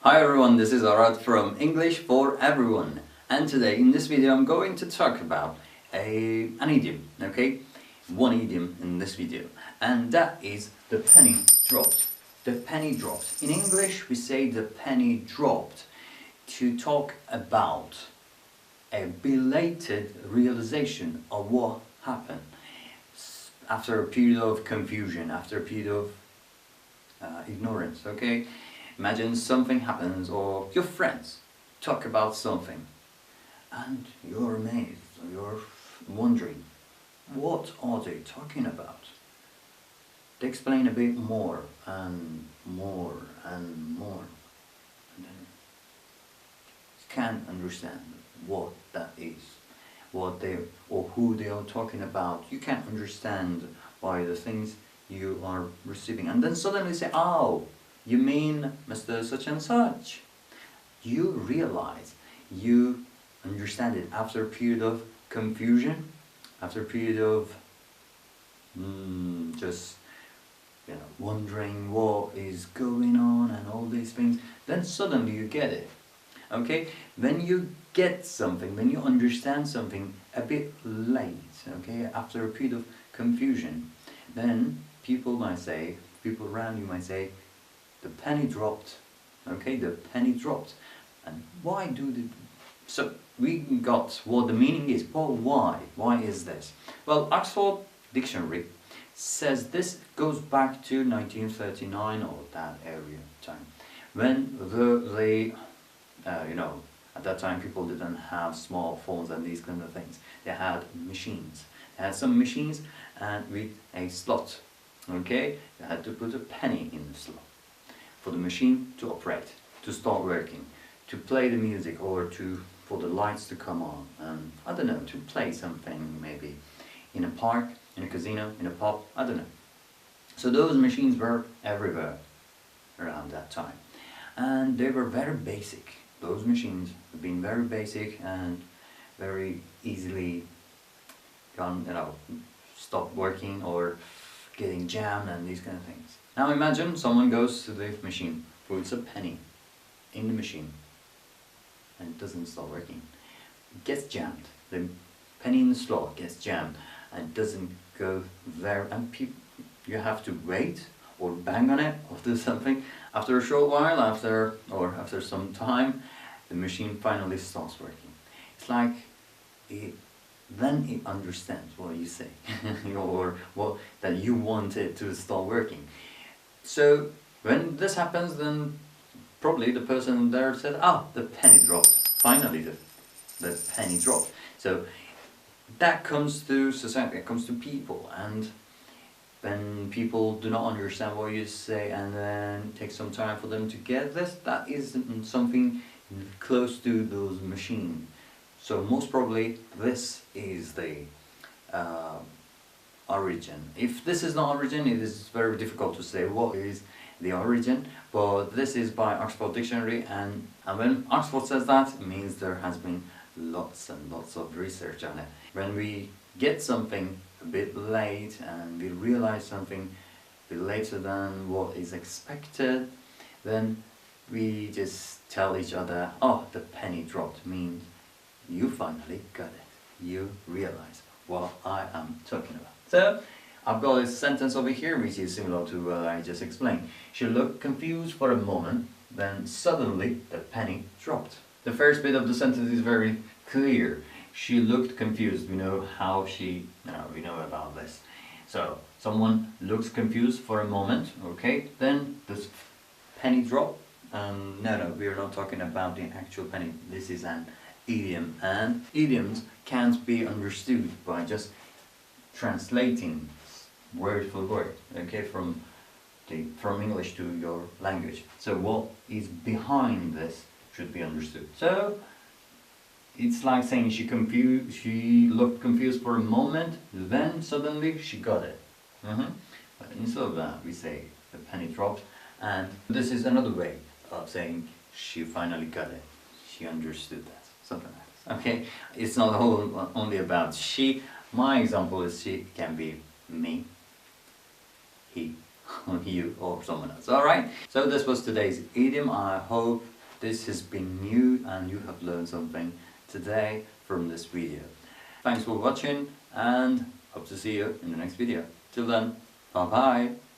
Hi everyone, this is Arad from English for Everyone, and today in this video I'm going to talk about an idiom, okay? One idiom in this video, and that is the penny dropped. The penny dropped. In English we say the penny dropped to talk about a belated realization of what happened after a period of confusion, after a period of ignorance, okay? Imagine something happens or your friends talk about something and you're amazed, you're wondering, what are they talking about? They explain a bit more and more and more, and then you can't understand what that is, what they or who they are talking about. You can't understand by the things you are receiving, and then suddenly say, oh, you mean Mr. Such and Such. You realize, you understand it after a period of confusion, after a period of just wondering what is going on and all these things. Then suddenly you get it. Okay? When you get something, when you understand something a bit late, okay, after a period of confusion, then people around you might say, the penny dropped. Okay, the penny dropped. And why do they? So we got what the meaning is, but why? Why is this? Well, Oxford Dictionary says this goes back to 1939 or that area time, when at that time people didn't have smartphones and these kind of things. They had machines. They had some machines and with a slot. Okay, you had to put a penny in the slot for the machine to operate, to start working, to play the music, or for the lights to come on, and I don't know, to play something maybe in a park, in a casino, in a pub, I don't know. So those machines were everywhere around that time, and they were very basic. Those machines have been very basic and very easily stop working or getting jammed and these kind of things. Now imagine someone goes to the machine, puts a penny in the machine, and it doesn't start working. It gets jammed. The penny in the slot gets jammed and doesn't go there, and you have to wait or bang on it or do something. After a short while, after some time, the machine finally starts working. It's like then it understands what you say or what that you want it to start working. So when this happens, then probably the person there said, oh, the penny dropped. Finally the penny dropped. So that comes to society, it comes to people, and when people do not understand what you say and then it takes some time for them to get this, that is something close to those machines. So most probably this is the origin. If this is not origin, it is very difficult to say what is the origin, but this is by Oxford Dictionary, and when Oxford says that, it means there has been lots and lots of research on it. When we get something a bit late and we realize something a bit later than what is expected, then we just tell each other, oh, the penny dropped, means you finally got it. You realize what I am talking about. So, I've got a sentence over here which is similar to what I just explained. She looked confused for a moment, then suddenly the penny dropped. The first bit of the sentence is very clear. She looked confused. We know how we know about this. So, someone looks confused for a moment, okay? Then the penny dropped. No, we are not talking about the actual penny. This is an idiom, and idioms can't be understood by just translating word for word, okay, from English to your language. So what is behind this should be understood. So it's like saying she looked confused for a moment, then suddenly she got it. But instead of that, we say the penny dropped, and this is another way of saying she finally got it. She understood that. Something like this. Okay? It's not only about she. My example is she, can be me, he, on you or someone else. Alright, so this was today's idiom. I hope this has been new and you have learned something today from this video. Thanks for watching and hope to see you in the next video. Till then, bye bye.